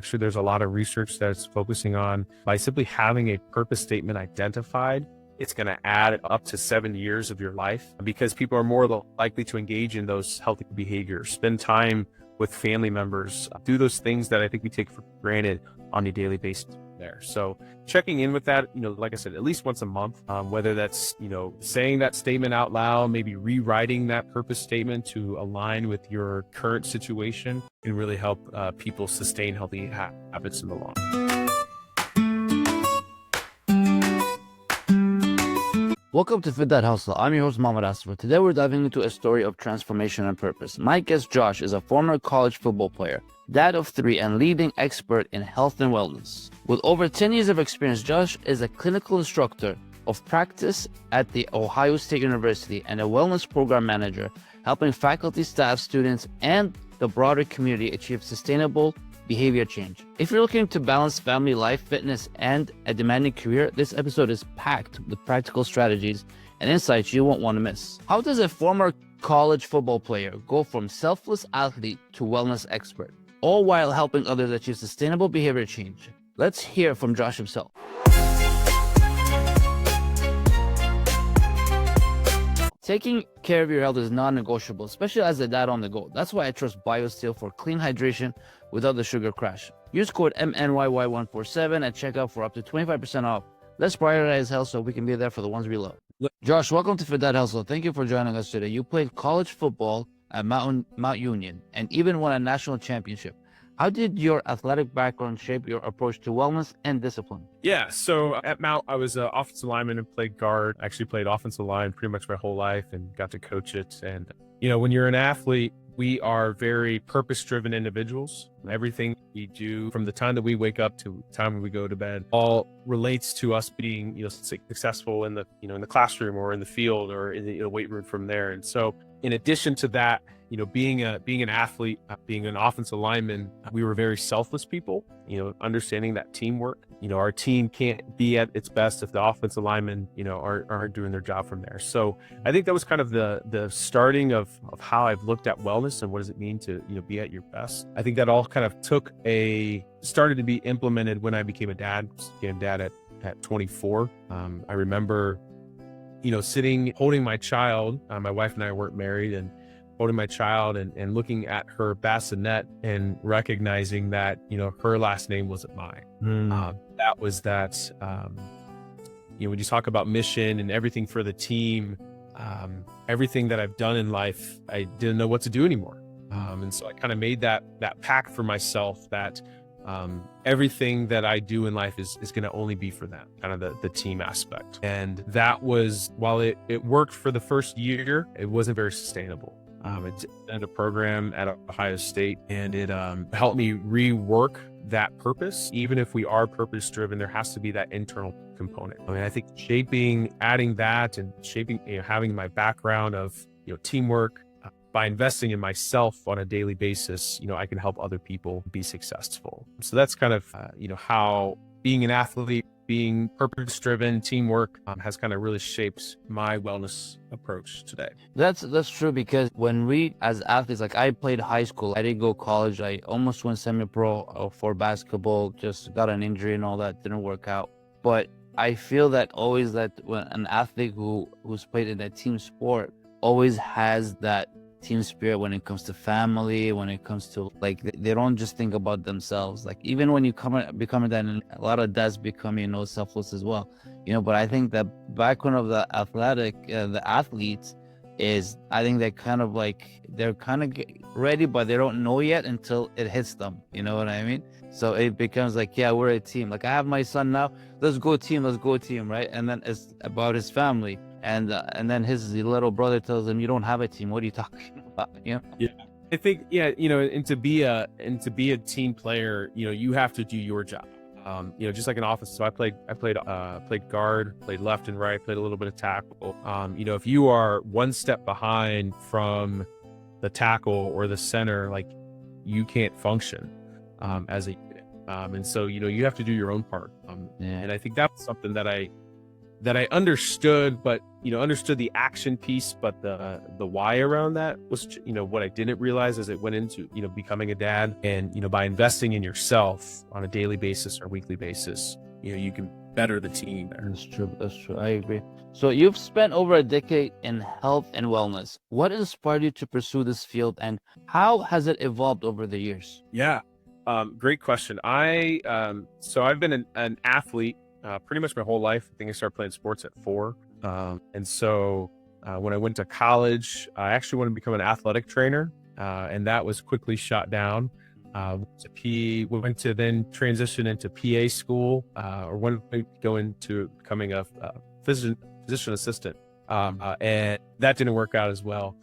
Actually, there's a lot of research that's focusing on by simply having a purpose statement identified, it's going to add up to 7 years of your life because people are more likely to engage in those healthy behaviors, spend time with family members, do those things that I think we take for granted on a daily basis there. So checking in with that, like I said, at least once a month, whether that's, saying that statement out loud, maybe rewriting that purpose statement to align with your current situation can really help people sustain healthy habits in the long run. Welcome to Fit That Hustle. I'm your host, Mohammad Asfer. Today we're diving into a story of transformation and purpose. My guest, Josh, is a former college football player, dad of 3, and leading expert in health and wellness. With over 10 years of experience, Josh is a clinical instructor of practice at the Ohio State University and a wellness program manager, helping faculty, staff, students, and the broader community achieve sustainable behavior change. If you're looking to balance family life, fitness, and a demanding career, this episode is packed with practical strategies and insights you won't want to miss. How does a former college football player go from selfless athlete to wellness expert, all while helping others achieve sustainable behavior change? Let's hear from Josh himself. Taking care of your health is non-negotiable, especially as a dad on the go. That's why I trust BioSteel for clean hydration without the sugar crash. Use code MNYY147 at checkout for up to 25% off. Let's prioritize health so we can be there for the ones we love. Josh, welcome to Fit That Hustle. Thank you for joining us today. You played college football at Mount Union and even won a national championship. How did your athletic background shape your approach to wellness and discipline? Yeah, so at Mount, I was an offensive lineman and played guard. I actually played offensive line pretty much my whole life and got to coach it. And, when you're an athlete, we are very purpose-driven individuals. Everything we do from the time that we wake up to the time we go to bed all relates to us being, successful in the, in the classroom or in the field or in the weight room from there. And so in addition to that, being an athlete, being an offensive lineman, we were very selfless people, understanding that teamwork. Our team can't be at its best if the offensive linemen, aren't doing their job from there. So I think that was kind of the starting of how I've looked at wellness and what does it mean to, be at your best. I think that all kind of started to be implemented when I became a dad. Became a dad at 24. I remember, holding my child. My wife and I weren't married, and holding my child and looking at her bassinet and recognizing that, her last name wasn't mine. That was that, when you talk about mission and everything for the team, everything that I've done in life, I didn't know what to do anymore. And so I kind of made that pact for myself that everything that I do in life is going to only be for that, kind of the team aspect. And that was, while it worked for the first year, it wasn't very sustainable. It's a program at Ohio State, and it helped me rework that purpose. Even if we are purpose driven, there has to be that internal component. I think adding that and shaping, having my background of, teamwork, by investing in myself on a daily basis, I can help other people be successful. So that's kind of, how being an athlete, being purpose-driven, teamwork has kind of really shaped my wellness approach today. That's true, because when we as athletes, like I played high school, I didn't go college. I almost went semi-pro for basketball, just got an injury and all that, didn't work out. But I feel that always that when an athlete who's played in a team sport always has that team spirit when it comes to family, when it comes to they don't just think about themselves. Like even when you become a dad, and a lot of dads become selfless as well, but I think the background of the athletes is, I think they're kind of ready, but they don't know yet until it hits them. You know what I mean? So it becomes we're a team. Like I have my son now, let's go team, right? And then it's about his family. And then his little brother tells him, "You don't have a team. What are you talking about?" Yeah, I think and to be a team player, you have to do your job. Just like an offense. So I played guard, played left and right, played a little bit of tackle. If you are one step behind from the tackle or the center, you can't function as a unit. And so you have to do your own part. And I think that's something that I that I understood, but understood the action piece, but the why around that was what I didn't realize as it went into becoming a dad. And by investing in yourself on a daily basis or weekly basis, you can better the team there. That's true. That's true. I agree. So you've spent over a decade in health and wellness. What inspired you to pursue this field, and how has it evolved over the years? Yeah, great question. So I've been an athlete pretty much my whole life. I think I started playing sports at 4. And so when I went to college, I actually wanted to become an athletic trainer, and that was quickly shot down. We went to then transition into PA school, or went to go into becoming a physician assistant, and that didn't work out as well.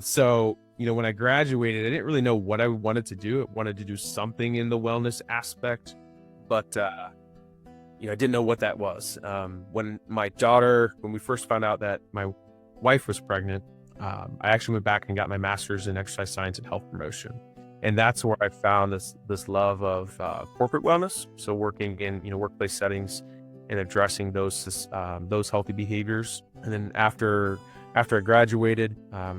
So when I graduated, I didn't really know what I wanted to do. I wanted to do something in the wellness aspect, but I didn't know what that was. When we first found out that my wife was pregnant, I actually went back and got my master's in exercise science and health promotion. And that's where I found this love of corporate wellness. So working in workplace settings and addressing those healthy behaviors. And then after I graduated, I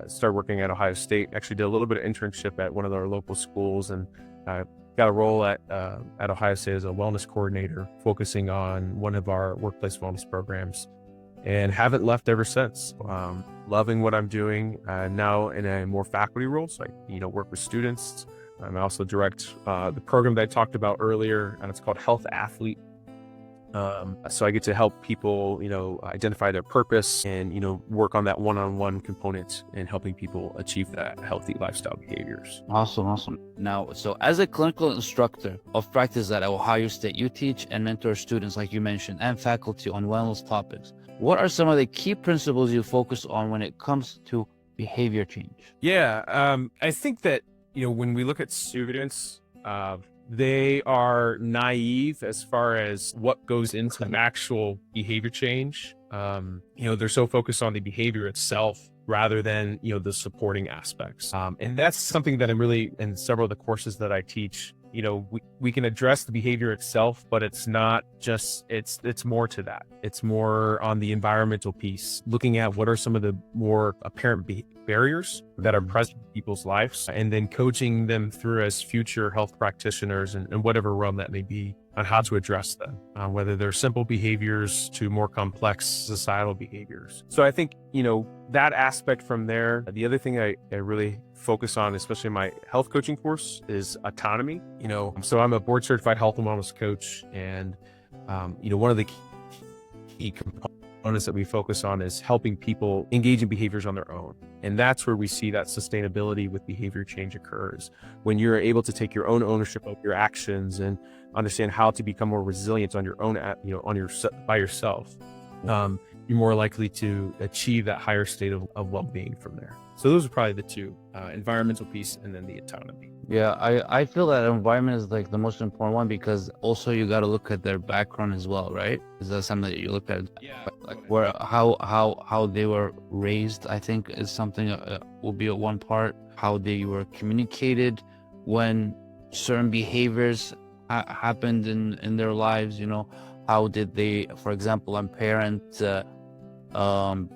started working at Ohio State. Actually did a little bit of internship at one of our local schools, and got a role at Ohio State as a wellness coordinator, focusing on one of our workplace wellness programs, and haven't left ever since. Loving what I'm doing now in a more faculty role. So I work with students. I also direct the program that I talked about earlier, and it's called Health Athlete. So I get to help people, identify their purpose and, work on that one-on-one component and helping people achieve that healthy lifestyle behaviors. Awesome. Now, so as a clinical instructor of practice at Ohio State, you teach and mentor students, like you mentioned, and faculty on wellness topics. What are some of the key principles you focus on when it comes to behavior change? Yeah, I think that, when we look at students, they are naive as far as what goes into an actual behavior change. They're so focused on the behavior itself rather than, the supporting aspects. And that's something that I'm really, in several of the courses that I teach, we can address the behavior itself, but it's not just, it's more to that. It's more on the environmental piece, looking at what are some of the more apparent barriers that are present in people's lives, and then coaching them through as future health practitioners in whatever realm that may be, on how to address them, whether they're simple behaviors to more complex societal behaviors. So I think, that aspect from there. The other thing I really focus on, especially in my health coaching course, is autonomy. So I'm a board certified health and wellness coach, and one of the key components that we focus on is helping people engage in behaviors on their own. And that's where we see that sustainability with behavior change occurs, when you're able to take your own ownership of your actions and understand how to become more resilient on your own, by yourself. You're more likely to achieve that higher state of well-being from there. So those are probably the two, environmental piece and then the autonomy. Yeah, I feel that environment is like the most important one, because also you got to look at their background as well, right? Is that something that you look at? Yeah. Like how they were raised, I think, is something will be one part. How they were communicated when certain behaviors happened in their lives. How did they, for example, a parent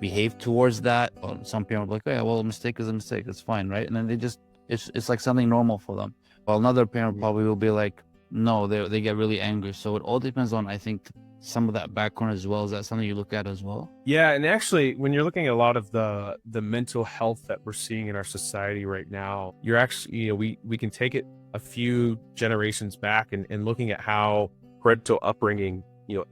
behave towards that? Well, some parents are like, oh, yeah, well, a mistake is a mistake, it's fine, right? And then they just, it's like something normal for them. While another parent probably will be like, no, they get really angry. So it all depends on, I think, some of that background as well. Is that something you look at as well? Yeah, and actually, when you're looking at a lot of the mental health that we're seeing in our society right now, you're actually, we can take it a few generations back and looking at how parental upbringing,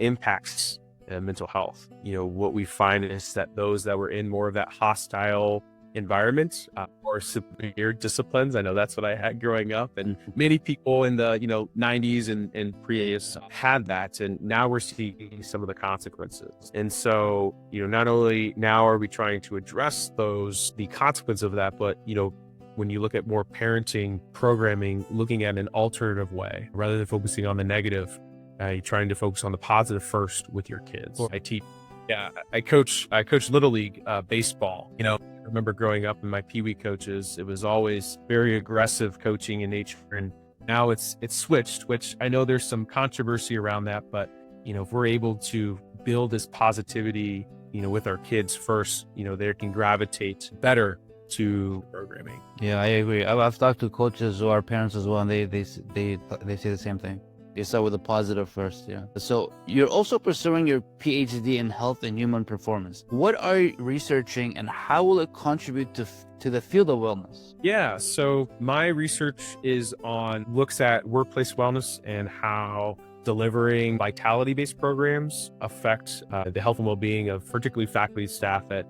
impacts mental health. What we find is that those that were in more of that hostile environment, or severe disciplines, I know that's what I had growing up, and many people in the 90s and pre-AS had that, and now we're seeing some of the consequences. And so not only now are we trying to address the consequence of that, but when you look at more parenting programming, looking at an alternative way rather than focusing on the negative, you're trying to focus on the positive first with your kids. I coach Little League baseball. I remember growing up in my Pee Wee coaches, it was always very aggressive coaching in nature. And now it's switched, which I know there's some controversy around that, but if we're able to build this positivity, with our kids first, they can gravitate better to programming. Yeah, I agree. I've talked to coaches who are parents as well, and they say the same thing. They start with the positive first. Yeah. So you're also pursuing your PhD in health and human performance. What are you researching, and how will it contribute to the field of wellness? Yeah. So my research looks at workplace wellness and how delivering vitality-based programs affect the health and well-being of particularly faculty staff at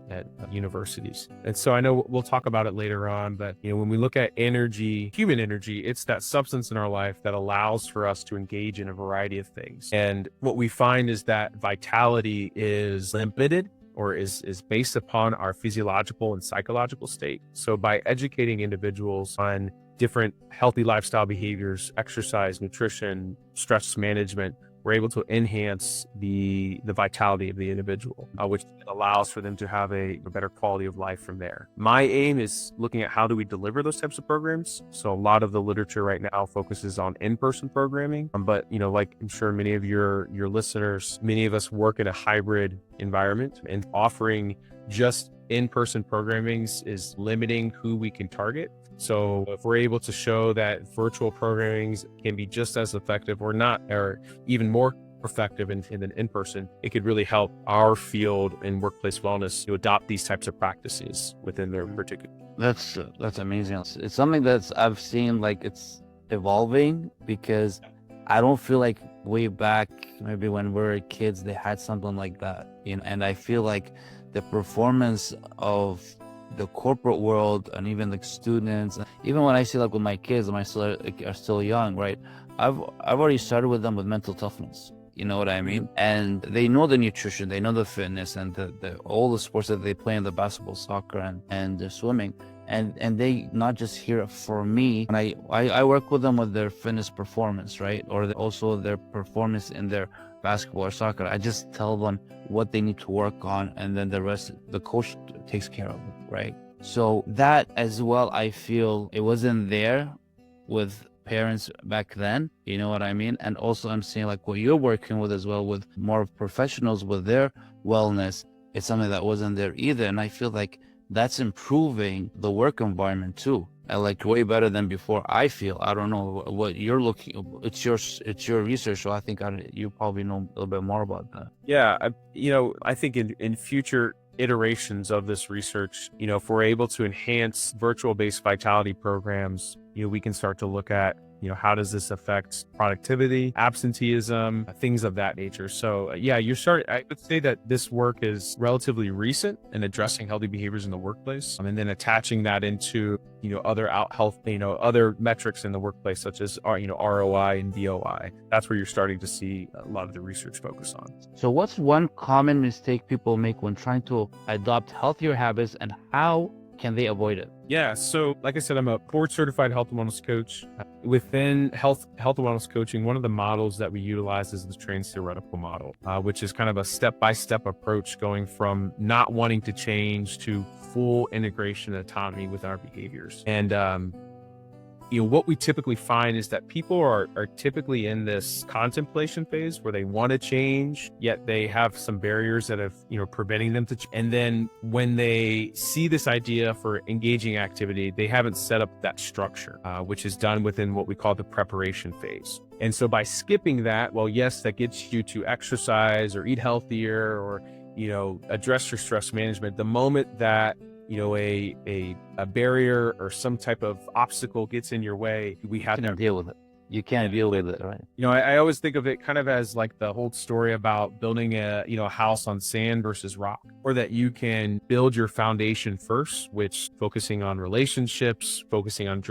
universities. And so I know we'll talk about it later on, but when we look at energy, human energy, it's that substance in our life that allows for us to engage in a variety of things. And what we find is that vitality is limited, or is based upon our physiological and psychological state. So by educating individuals on different healthy lifestyle behaviors, exercise, nutrition, stress management, we're able to enhance the vitality of the individual, which allows for them to have a better quality of life from there. My aim is looking at how do we deliver those types of programs. So a lot of the literature right now focuses on in-person programming, but like I'm sure many of your listeners, many of us work in a hybrid environment, and offering just in-person programmings is limiting who we can target. So if we're able to show that virtual programmings can be just as effective or even more effective in in-person, it could really help our field in workplace wellness to adopt these types of practices within their particular. That's amazing. It's something that's I've seen like it's evolving, because I don't feel like way back, maybe when we were kids, they had something like that, and I feel like the performance of the corporate world, and even like students, even when I see like with my kids, my still are still young, right? I've already started with them with mental toughness. You know what I mean? And they know the nutrition, they know the fitness, and the all the sports that they play in, the basketball, soccer, and the swimming. And they not just hear it from me. And I work with them with their fitness performance, right? Or also their performance in their basketball or soccer. I just tell them what they need to work on, and then the rest the coach takes care of it, right? So that as well, I feel it wasn't there with parents back then, you know what I mean? And also I'm seeing like what you're working with as well, with more professionals with their wellness, it's something that wasn't there either. And I feel like that's improving the work environment too, and like way better than before. I feel, I don't know what you're looking, it's your research, so I think you probably know a little bit more about that. Yeah, I think in future iterations of this research, if we're able to enhance virtual-based vitality programs, we can start to look at, how does this affect productivity, absenteeism, things of that nature. So I would say that this work is relatively recent in addressing healthy behaviors in the workplace, and then attaching that into, other other metrics in the workplace, such as, ROI and DOI. That's where you're starting to see a lot of the research focus on. So what's one common mistake people make when trying to adopt healthier habits, and how can they avoid it? Yeah, so like I said, I'm a board certified health and wellness coach. Within health and wellness coaching, one of the models that we utilize is the Transtheoretical model, which is kind of a step-by-step approach going from not wanting to change to full integration and autonomy with our behaviors. And what we typically find is that people are typically in this contemplation phase where they want to change, yet they have some barriers that have, preventing them to and then when they see this idea for engaging activity, they haven't set up that structure, which is done within what we call the preparation phase. And so by skipping that, well, yes, that gets you to exercise or eat healthier or, address your stress management. The moment that a barrier or some type of obstacle gets in your way, we have to deal with it. You can't deal with it, right? I always think of it kind of as like the whole story about building a house on sand versus rock, or that you can build your foundation first, which focusing on relationships, focusing on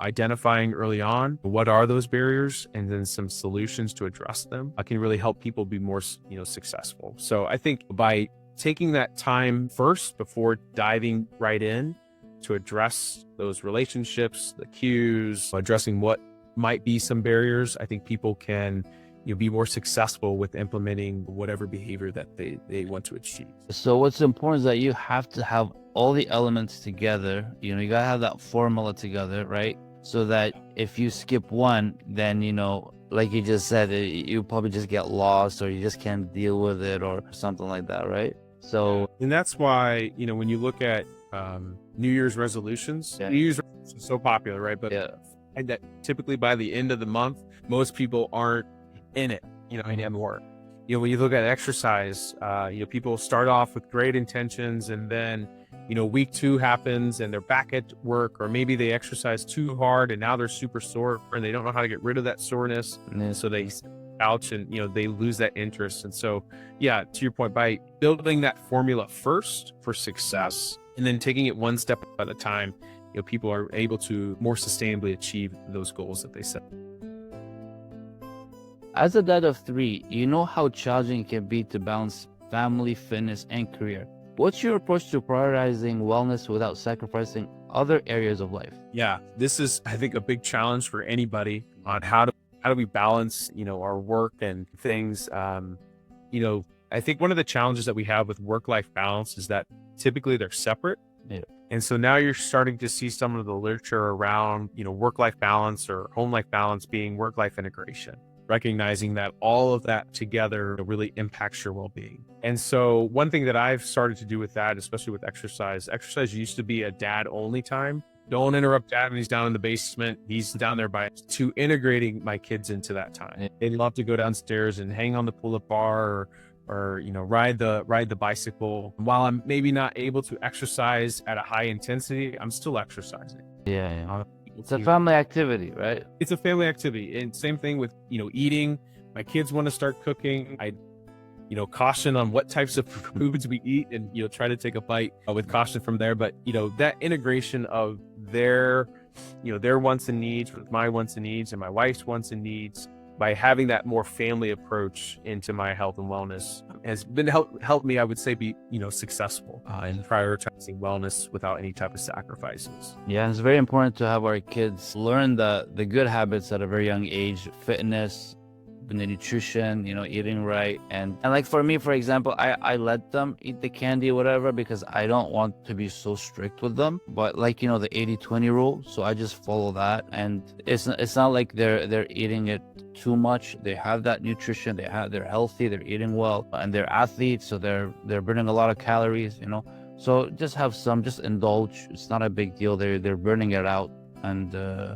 identifying early on what are those barriers, and then some solutions to address them. I can really help people be more, successful. So I think by taking that time first before diving right in to address those relationships, the cues, addressing what might be some barriers, I think people can be more successful with implementing whatever behavior that they want to achieve. So what's important is that you have to have all the elements together. You gotta have that formula together, right? So that if you skip one, then like you just said, you probably just get lost, or you just can't deal with it, or something like that, right? So And that's why, when you look at New Year's resolutions, Yeah. New Year's resolutions are so popular, right? But yeah, and that typically by the end of the month, most people aren't in it, anymore. When you look at exercise, people start off with great intentions, and then, week 2 happens and they're back at work, or maybe they exercise too hard and now they're super sore and they don't know how to get rid of that soreness. yeah. So they ouch, and, they lose that interest. And so, yeah, to your point, by building that formula first for success and then taking it one step at a time, people are able to more sustainably achieve those goals that they set. As a dad of 3, you know how challenging it can be to balance family, fitness, and career. What's your approach to prioritizing wellness without sacrificing other areas of life? Yeah, this is, I think, a big challenge for anybody on how do we balance, our work and things. I think one of the challenges that we have with work-life balance is that typically they're separate. Yeah. And so now you're starting to see some of the literature around, work-life balance or home-life balance being work-life integration, recognizing that all of that together really impacts your well-being. And so one thing that I've started to do with that, especially with exercise used to be a dad-only time. Don't interrupt dad when he's down in the basement. He's down there to integrating my kids into that time. Yeah. They love to go downstairs and hang on the pull-up bar or ride the bicycle. While I'm maybe not able to exercise at a high intensity, I'm still exercising. Yeah. It's a family activity, right? It's a family activity. And same thing with, eating. My kids want to start cooking. I, caution on what types of foods we eat and, try to take a bite with caution from there. But, that integration of their wants and needs with my wants and needs and my wife's wants and needs, by having that more family approach into my health and wellness has been helped me, I would say, be, successful in prioritizing wellness without any type of sacrifices. Yeah, and it's very important to have our kids learn the good habits at a very young age: fitness, the nutrition, eating right. And like for me, for example, I let them eat the candy or whatever because I don't want to be so strict with them. But like, the 80-20 rule, so I just follow that. And it's not like they're eating it too much. They have that nutrition, they're healthy, they're eating well, and they're athletes, so they're burning a lot of calories, So just have some, just indulge. It's not a big deal. They're burning it out, and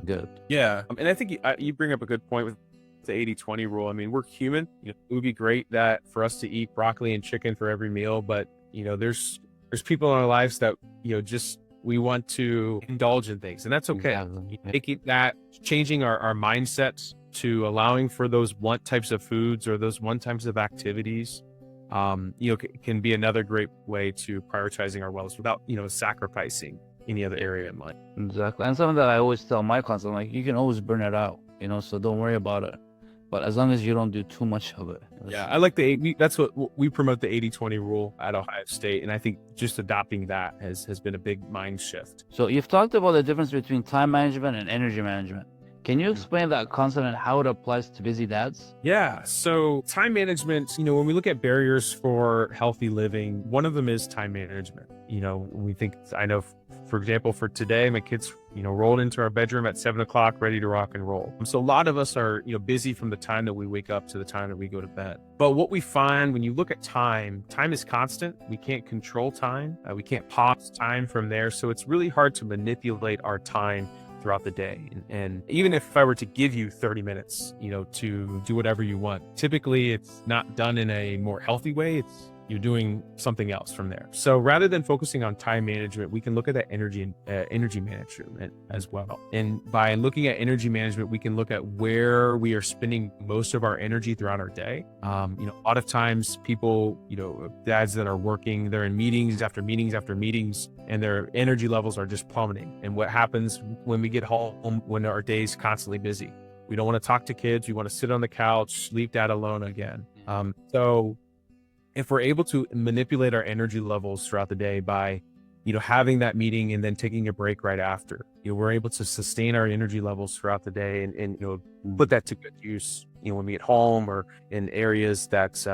good. Yeah. And I think you bring up a good point with the 80-20 rule. I mean, we're human. It would be great that for us to eat broccoli and chicken for every meal, but there's people in our lives that just we want to indulge in things, and that's okay. Exactly. Making that, changing our mindsets to allowing for those one types of foods or those one types of activities, can be another great way to prioritizing our wellness without sacrificing any other area in life. Exactly. And something that I always tell my clients, I'm like, you can always burn it out, so don't worry about it. But as long as you don't do too much of it. Yeah, I like that's what we promote, the 80-20 rule at Ohio State. And I think just adopting that has been a big mind shift. So you've talked about the difference between time management and energy management. Can you explain that concept and how it applies to busy dads? Yeah. So time management, when we look at barriers for healthy living, one of them is time management. When we think, I know, for example, for today, my kids, rolled into our bedroom at 7:00, ready to rock and roll. So a lot of us are, busy from the time that we wake up to the time that we go to bed. But what we find when you look at time is constant. We can't control time. We can't pause time from there. So it's really hard to manipulate our time throughout the day. And even if I were to give you 30 minutes, to do whatever you want, typically it's not done in a more healthy way. It's you're doing something else from there. So rather than focusing on time management, we can look at that energy management as well. And by looking at energy management, we can look at where we are spending most of our energy throughout our day. A lot of times people, dads that are working, they're in meetings after meetings after meetings, and their energy levels are just plummeting. And what happens when we get home, when our day's constantly busy? We don't want to talk to kids. We want to sit on the couch, leave dad alone again. So if we're able to manipulate our energy levels throughout the day by, having that meeting and then taking a break right after, we're able to sustain our energy levels throughout the day and put that to good use, when we get home or in areas that,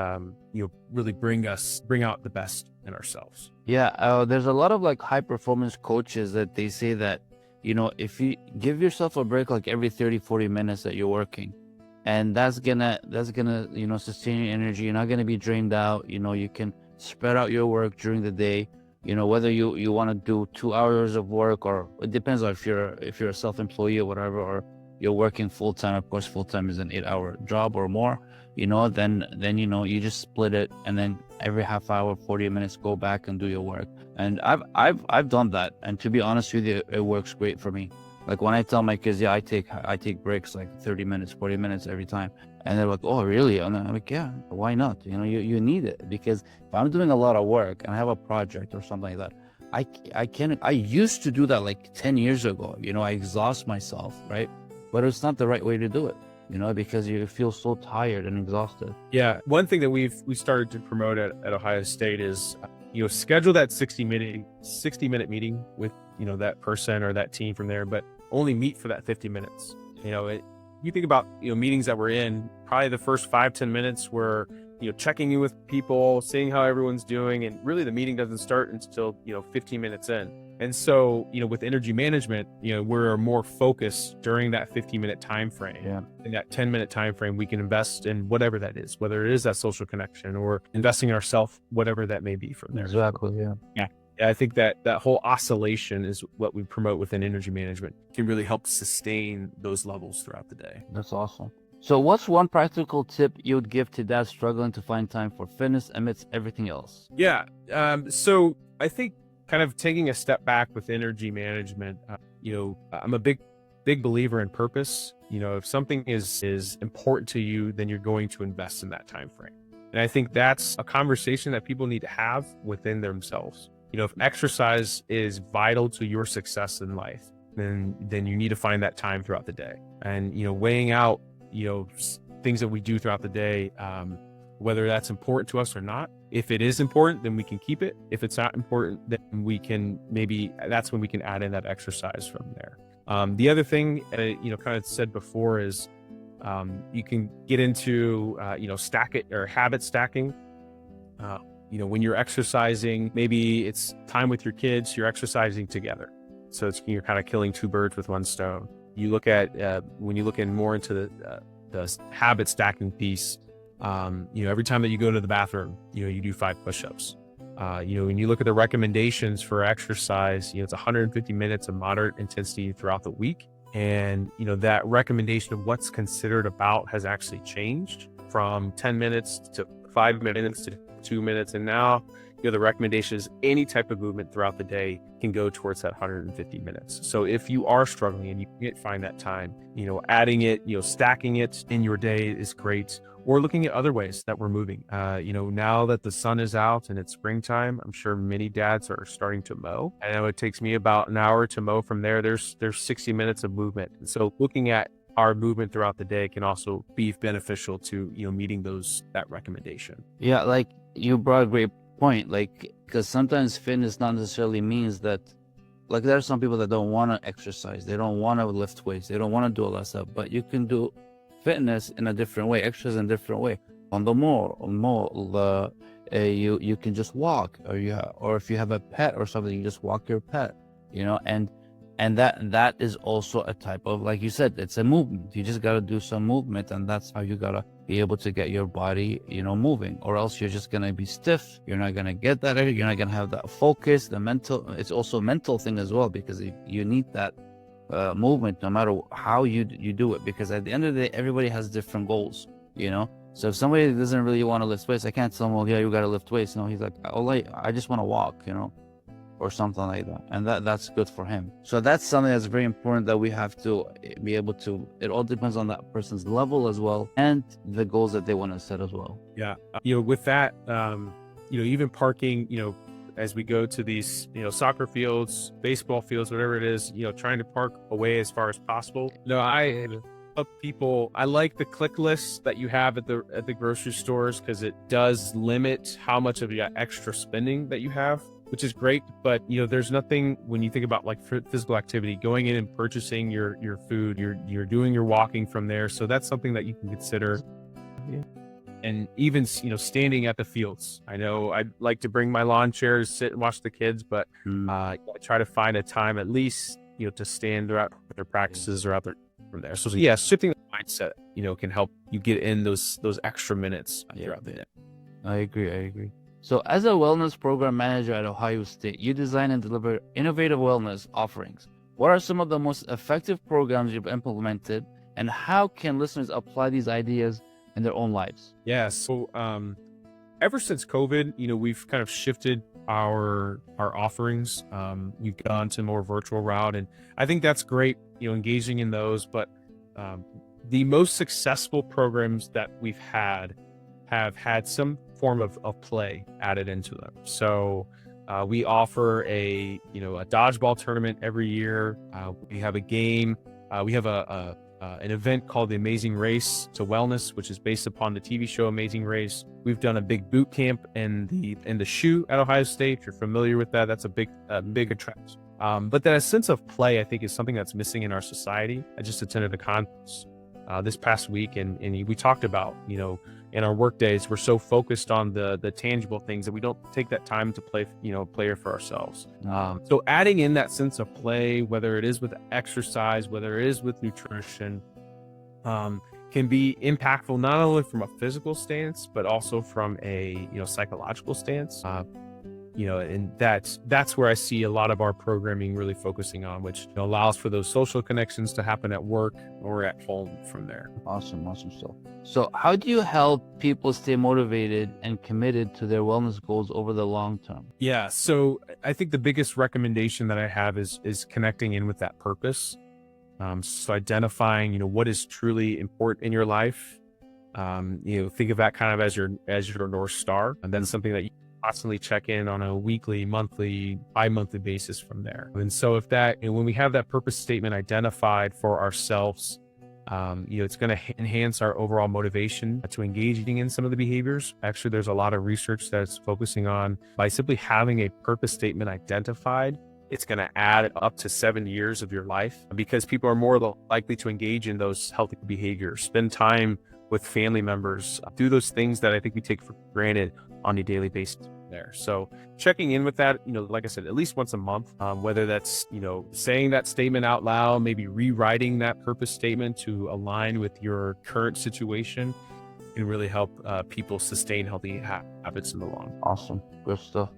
really bring out the best in ourselves. Yeah. There's a lot of like high performance coaches that they say that, if you give yourself a break, like every 30-40 minutes that you're working, and that's gonna sustain your energy. You're not gonna be drained out. You can spread out your work during the day. Whether you want to do 2 hours of work, or it depends on if you're a self-employee or whatever, or you're working full-time. Of course, full-time is an 8-hour job or more. Then you just split it, and then every half hour, 40 minutes, go back and do your work. And I've done that, and to be honest with you, it works great for me. Like when I tell my kids, yeah, I take breaks like 30 minutes, 40 minutes every time. And they're like, oh, really? And I'm like, yeah, why not? You need it, because if I'm doing a lot of work and I have a project or something like that, I used to do that like 10 years ago. I exhaust myself, right? But it's not the right way to do it, because you feel so tired and exhausted. Yeah. One thing that we started to promote at Ohio State is, schedule that 60-minute meeting with, that person or that team from there, but only meet for that 50 minutes. You think about, meetings that we're in, probably the first 5-10 minutes were, checking in with people, seeing how everyone's doing. And really the meeting doesn't start until, 15 minutes in. And so, with energy management, we're more focused during that 15-minute time frame. Yeah. In that 10-minute time frame, we can invest in whatever that is, whether it is that social connection or investing in ourselves, whatever that may be from there. Exactly. Yeah. Yeah. I think that whole oscillation is what we promote within energy management. It can really help sustain those levels throughout the day. That's awesome. So what's one practical tip you would give to dads struggling to find time for fitness amidst everything else? Yeah. So I think kind of taking a step back with energy management, I'm a big believer in purpose. If something is important to you, then you're going to invest in that time frame. And I think that's a conversation that people need to have within themselves. If exercise is vital to your success in life, then you need to find that time throughout the day. And, weighing out, things that we do throughout the day, whether that's important to us or not. If it is important, then we can keep it. If it's not important, then that's when we can add in that exercise from there. The other thing, kind of said before is, you can get into, stack it or habit stacking. When you're exercising, maybe it's time with your kids, you're exercising together. So you're kind of killing two birds with one stone. You look at, when you look in more into the habit stacking piece, every time that you go to the bathroom, you do 5 push-ups. When you look at the recommendations for exercise, it's 150 minutes of moderate intensity throughout the week. And, that recommendation of what's considered about has actually changed from 10 minutes to 5 minutes to 2 minutes. And now, the recommendation is any type of movement throughout the day can go towards that 150 minutes. So if you are struggling and you can't find that time, adding it, stacking it in your day is great. Or looking at other ways that we're moving. Now that the sun is out and it's springtime, I'm sure many dads are starting to mow. I know it takes me about an hour to mow from there. There's 60 minutes of movement. And so looking at our movement throughout the day can also be beneficial to, meeting that recommendation. Yeah, like you brought a great point, because sometimes fitness not necessarily means that, like there are some people that don't want to exercise, they don't want to lift weights, they don't want to do all that stuff, but you can do fitness in a different way, exercise in a different way. On the mall, you can just walk, or if you have a pet or something, you just walk your pet, and that is also a type of, like you said, it's a movement. You just got to do some movement, and that's how you got to be able to get your body, moving, or else you're just going to be stiff. You're not going to get that. You're not going to have that focus, it's also a mental thing as well, because you need that movement no matter how you do it, because at the end of the day, everybody has different goals, So if somebody doesn't really want to lift weights, I can't tell them, well, yeah, you got to lift weights. He's like, oh, I just want to walk, or something like that, and that's good for him. So that's something that's very important that we have to be able to. It all depends on that person's level as well, and the goals that they want to set as well. Yeah, with that, even parking, as we go to these, soccer fields, baseball fields, whatever it is, trying to park away as far as possible. I like the click list that you have at the grocery stores, because it does limit how much of your extra spending that you have, which is great. But there's nothing, when you think about like physical activity, going in and purchasing your food, you're doing your walking from there. So that's something that you can consider. Yeah. And even, standing at the fields. I know I'd like to bring my lawn chairs, sit and watch the kids, but I try to find a time at least, to stand throughout their practices or out there from there. So yeah, shifting the mindset, can help you get in those extra minutes throughout the day. I agree. So as a wellness program manager at Ohio State, you design and deliver innovative wellness offerings. What are some of the most effective programs you've implemented, and how can listeners apply these ideas in their own lives? Yeah. So ever since COVID, we've kind of shifted our offerings. We've gone to more virtual route, and I think that's great, engaging in those. But the most successful programs that we've had have had some form of play added into them. So we offer a dodgeball tournament every year. We have a game. We have an event called the Amazing Race to Wellness, which is based upon the TV show Amazing Race. We've done a big boot camp in the SHU at Ohio State. If you're familiar with that, that's a big attraction. But that sense of play, I think, is something that's missing in our society. I just attended a conference this past week, and we talked about, in our work days, we're so focused on the tangible things that we don't take that time to play for ourselves. So adding in that sense of play, whether it is with exercise, whether it is with nutrition, can be impactful not only from a physical stance, but also from a psychological stance. And that's where I see a lot of our programming really focusing on, which allows for those social connections to happen at work or at home from there. Awesome stuff. So how do you help people stay motivated and committed to their wellness goals over the long term? Yeah, so I think the biggest recommendation that I have is connecting in with that purpose. So identifying, what is truly important in your life. Think of that kind of as your North Star, and then something that you constantly check in on a weekly, monthly, bi-monthly basis from there. And so if that, when we have that purpose statement identified for ourselves, it's going to enhance our overall motivation to engaging in some of the behaviors. Actually, there's a lot of research that's focusing on, by simply having a purpose statement identified, it's going to add up to 7 years of your life, because people are more likely to engage in those healthy behaviors, spend time with family members, do those things that I think we take for granted on a daily basis there. So checking in with that, like I said, at least once a month, whether that's, saying that statement out loud, maybe rewriting that purpose statement to align with your current situation, can really help people sustain healthy habits in the long run. Awesome. Good stuff.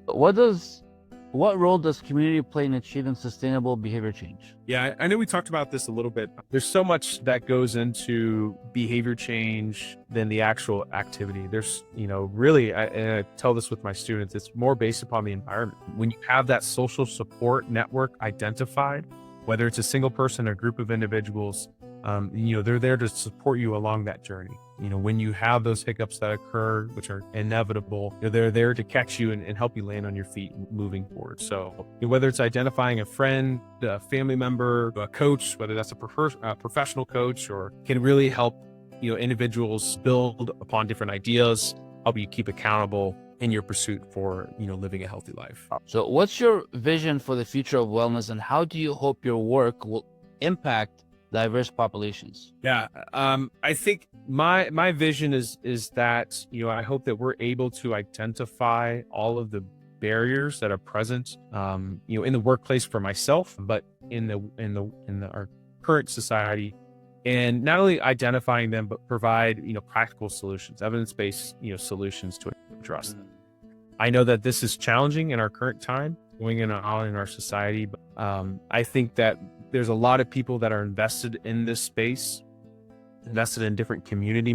What role does community play in achieving sustainable behavior change? Yeah, I know we talked about this a little bit. There's so much that goes into behavior change than the actual activity. There's, really, and I tell this with my students, it's more based upon the environment. When you have that social support network identified, whether it's a single person or group of individuals, they're there to support you along that journey. When you have those hiccups that occur, which are inevitable, they're there to catch you and help you land on your feet moving forward. So whether it's identifying a friend, a family member, a coach, whether that's a professional coach, or can really help, individuals build upon different ideas, help you keep accountable in your pursuit for, living a healthy life. So what's your vision for the future of wellness, and how do you hope your work will impact diverse populations? Yeah, I think my vision is that, I hope that we're able to identify all of the barriers that are present, in the workplace for myself, but in our current society, and not only identifying them, but provide, practical solutions, evidence-based, solutions to address them. I know that this is challenging in our current time, going on in our society, but I think that there's a lot of people that are invested in this space, invested in different community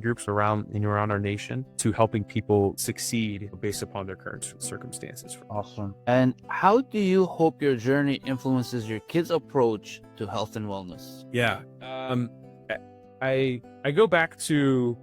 groups around our nation, to helping people succeed based upon their current circumstances. Awesome. And how do you hope your journey influences your kids' approach to health and wellness? Yeah, I go back to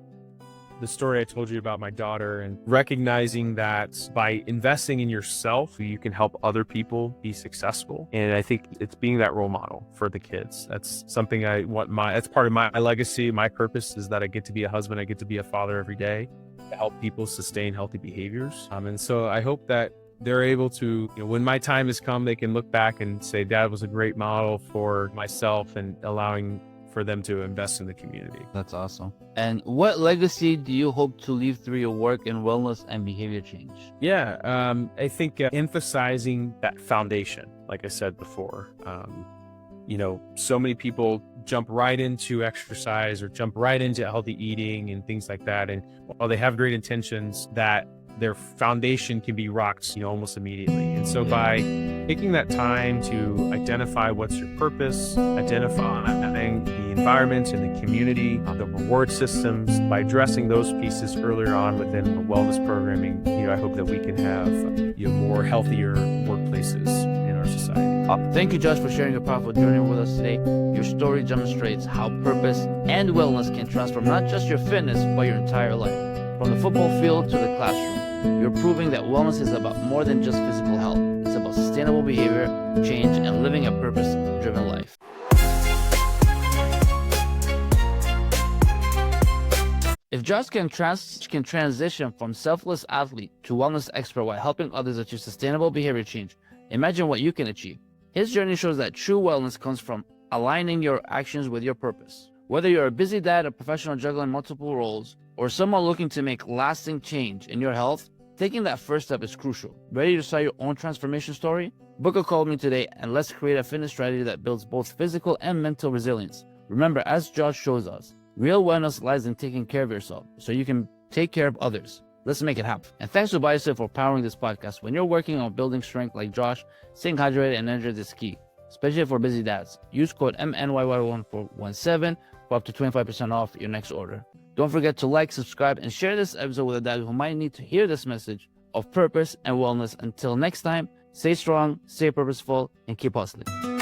the story I told you about my daughter, and recognizing that by investing in yourself, you can help other people be successful. And I think it's being that role model for the kids. That's something that's part of my legacy. My purpose is that I get to be a husband, I get to be a father every day, to help people sustain healthy behaviors. And so I hope that they're able to, when my time has come, they can look back and say, Dad was a great model for myself, and allowing for them to invest in the community. That's awesome. And what legacy do you hope to leave through your work in wellness and behavior change? Yeah, I think emphasizing that foundation, like I said before, So many people jump right into exercise or jump right into healthy eating and things like that. And while they have great intentions, that their foundation can be rocked, almost immediately. And so by taking that time to identify what's your purpose, identifying the environment and the community, the reward systems, by addressing those pieces earlier on within the wellness programming, I hope that we can have more healthier workplaces in our society. Thank you, Josh, for sharing your powerful journey with us today. Your story demonstrates how purpose and wellness can transform not just your fitness, but your entire life. From the football field to the classroom, you're proving that wellness is about more than just physical health. It's about sustainable behavior, change, and living a purpose-driven life. If Josh can transition from selfless athlete to wellness expert while helping others achieve sustainable behavior change, imagine what you can achieve. His journey shows that true wellness comes from aligning your actions with your purpose. Whether you're a busy dad, a professional juggling multiple roles, or someone looking to make lasting change in your health, taking that first step is crucial. Ready to start your own transformation story? Book a call with me today and let's create a fitness strategy that builds both physical and mental resilience. Remember, as Josh shows us, real wellness lies in taking care of yourself so you can take care of others. Let's make it happen. And thanks to Biosif for powering this podcast. When you're working on building strength like Josh, staying hydrated and energized is key, especially for busy dads. Use code MNYY1417 for up to 25% off your next order. Don't forget to like, subscribe, and share this episode with a dad who might need to hear this message of purpose and wellness. Until next time, stay strong, stay purposeful, and keep hustling.